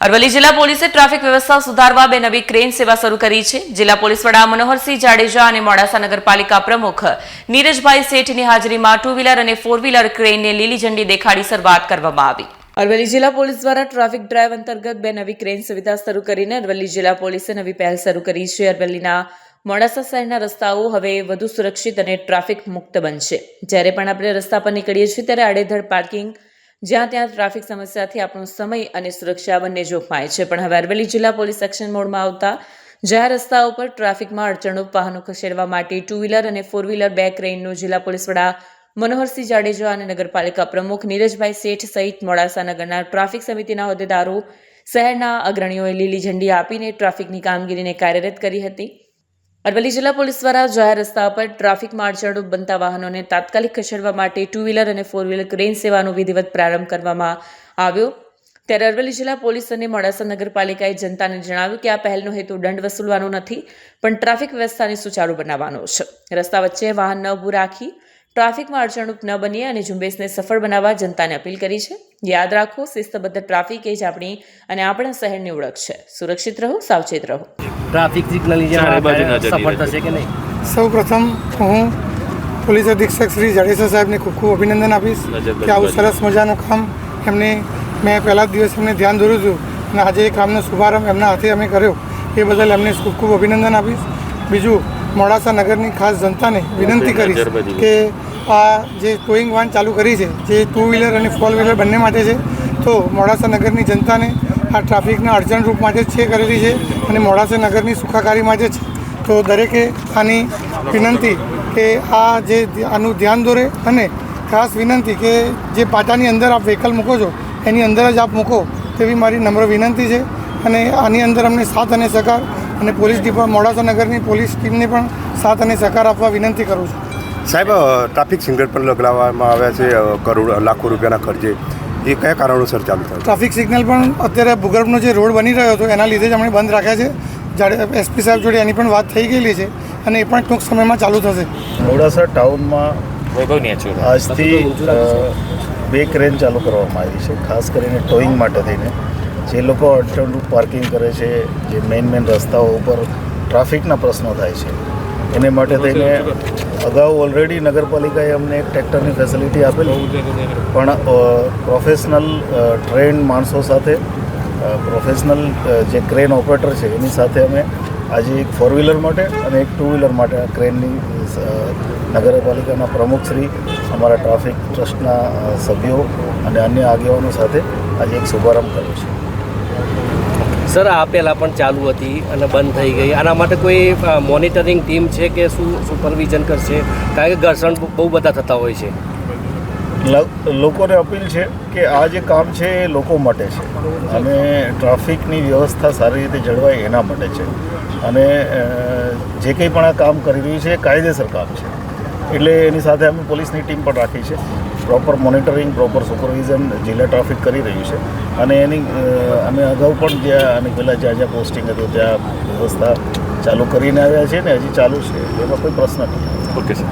અરવલ્લી જિલ્લા પોલીસે ટ્રાફિક વ્યવસ્થા સુધારવા બે નવી ક્રેન સેવા શરૂ કરી છે। જિલ્લા પોલીસ વડા મનોહરસિંહ જાડેજા અને મોડાસા નગરપાલિકા પ્રમુખ નીરજભાઈ શેઠની હાજરીમાં 2 વ્હીલર અને 4 વ્હીલર ક્રેનને લીલી ઝંડી દેખાડી શરૂઆત કરવામાં આવી। અરવલ્લી જિલ્લા પોલીસ દ્વારા ટ્રાફિક ડ્રાઈવ અંતર્ગત બે નવી ક્રેન સુવિધા શરૂ કરીને અરવલ્લી જિલ્લા પોલીસે નવી પહેલ શરૂ કરી છે। અરવલ્લીના મોડાસા શહેરના રસ્તાઓ હવે વધુ સુરક્ષિત અને ટ્રાફિક મુક્ત બનશે। જ્યારે પણ આપણે રસ્તા પર નીકળીએ છીએ ત્યારે આડેધડ પાર્કિંગ જ્યાં ત્યાં ટ્રાફિક સમસ્યાથી આપણો સમય અને સુરક્ષા બંને જોખમાય છે। પણ હવે અરવલ્લી જિલ્લા પોલીસ એક્શન મોડમાં આવતા જાહેર રસ્તાઓ પર ટ્રાફિકમાં અડચણરૂપ વાહનો ખસેડવા માટે 2 વ્હીલર અને 4 વ્હીલર બે ક્રેનનું જિલ્લા પોલીસ વડા મનોહરસિંહ જાડેજા અને નગરપાલિકા પ્રમુખ નીરજભાઈ શેઠ સહિત મોડાસા નગરના ટ્રાફિક સમિતિના હોદ્દેદારો શહેરના અગ્રણીઓએ લીલી ઝંડી આપીને ટ્રાફિકની કામગીરીને કાર્યરત કરી હતી। અરવલ્લી જિલ્લા પોલીસ દ્વારા જાહેર રસ્તા પર ટ્રાફિકમાં અડચણરૂપ બનતા વાહનોને તાત્કાલિક ખસેડવા માટે 2 વ્હીલર અને 4 વ્હીલર ક્રેન સેવાનો વિધિવત પ્રારંભ કરવામાં આવ્યો। ત્યારે અરવલ્લી જિલ્લા પોલીસ અને મોડાસા નગરપાલિકાએ જનતાને જણાવ્યું કે આ પહેલનો હેતુ દંડ વસૂલવાનો નથી, પણ ટ્રાફિક વ્યવસ્થાને સુચારુ બનાવવાનો છે। રસ્તા વચ્ચે વાહન ન ઊભું રાખી ટ્રાફિકમાં અડચણરૂપ ન બનીએ અને ઝુંબેશને સફળ બનાવવા જનતાને અપીલ કરી છે। યાદ રાખો, શિસ્તબદ્ધ ટ્રાફિક એ જ આપણી અને આપણા શહેરની ઓળખ છે। સુરક્ષિત રહો, સાવચેત રહો। ટ્રાફિક સિગ્નલની સફળ થશે કે નહીં? સૌપ્રથમ હું પોલીસ અધિક્ષક શ્રી જાડેજા સાહેબને ખૂબ ખૂબ અભિનંદન આપીશ કે આવું સરસ મજાનું કામ એમને મેં પહેલા જ દિવસ એમને ધ્યાન દોર્યું હતું અને આજે એ કામનો શુભારંભ એમના હાથે અમે કર્યો એ બદલ એમને ખૂબ ખૂબ અભિનંદન આપીશ। બીજું, મોડાસા નગરની ખાસ જનતાને વિનંતી કરીશ કે આ જે ટોઈંગ વાન ચાલુ કરી છે જે 2 વ્હીલર અને 4 વ્હીલર બંને માટે છે, તો મોડાસા નગરની જનતાને આ ટ્રાફિકના અડચણરૂપ માટે જ છે કરેલી છે અને મોડાસા નગરની સુખાકારી માટે છે। તો દરેકે આની વિનંતી કે આનું ધ્યાન દોરે અને ખાસ વિનંતી કે જે પાટાની અંદર આપ વ્હીકલ મૂકો છો એની અંદર જ આપ મૂકો તેવી મારી નમ્ર વિનંતી છે। અને આની અંદર અમને સાથ અને સહકાર અને પોલીસ મોડાસા નગરની પોલીસ ટીમને પણ સાથ અને સહકાર આપવા વિનંતી કરું છું। સાહેબ, ટ્રાફિક સિગ્નલ પર લગાવવામાં આવ્યા છે લાખો રૂપિયાના ખર્ચે, એ કયા કારણોસર ચાલુ થાય? ટ્રાફિક સિગ્નલ પણ અત્યારે ભૂગર્ભનો જે રોડ બની રહ્યો હતો એના લીધે જ અમે બંધ રાખ્યા છે। એસપી સાહેબ જોડે એની પણ વાત થઈ ગયેલી છે અને એ પણ ટૂંક સમયમાં ચાલુ થશે। મોડાસા ટાઉનમાં આજથી 2 ક્રેન ચાલુ કરવામાં આવી છે, ખાસ કરીને ટોઈંગ માટે થઈને। જે લોકો અડચણરૂપ પાર્કિંગ કરે છે, જે મેઇન રસ્તાઓ ઉપર ટ્રાફિકના પ્રશ્નો થાય છે, એને માટે થઈને અગાઉ ઓલરેડી નગરપાલિકાએ અમને એક ટ્રેક્ટરની ફેસિલિટી આપેલી, પણ પ્રોફેશનલ ટ્રેન્ડ માણસો સાથે પ્રોફેશનલ જે ક્રેન ઓપરેટર છે એની સાથે અમે આજે એક 4 વ્હીલર માટે અને એક 2 વ્હીલર માટે આ ક્રેનની નગરપાલિકાના પ્રમુખશ્રી, અમારા ટ્રાફિક ટ્રસ્ટના સભ્યો અને અન્ય આગેવાનો સાથે આજે એક શુભારંભ કર્યો છે। સર, આ પહેલાં પણ ચાલુ હતી અને બંધ થઈ ગઈ, આના માટે કોઈ મોનિટરિંગ ટીમ છે કે શું સુપરવિઝન કરશે? કારણ કે ઘર્ષણ બહુ બધા થતા હોય છે। લોકોને અપીલ છે કે આ જે કામ છે એ લોકો માટે છે અને ટ્રાફિકની વ્યવસ્થા સારી રીતે જળવાય એના માટે છે અને જે કંઈ પણ આ કામ કરી રહ્યું છે એ કાયદેસર કામ છે, એટલે એની સાથે અમે પોલીસની ટીમ પણ રાખી છે। પ્રોપર મોનિટરિંગ, પ્રોપર સુપરવિઝન જિલ્લા ટ્રાફિક કરી રહ્યું છે અને એની અમે અગાઉ પણ અને પહેલાં જ્યાં પોસ્ટિંગ હતું ત્યાં વ્યવસ્થા ચાલુ કરીને આવ્યા છે ને હજી ચાલુ છે, એમાં કોઈ પ્રશ્ન નથી। Okay sir.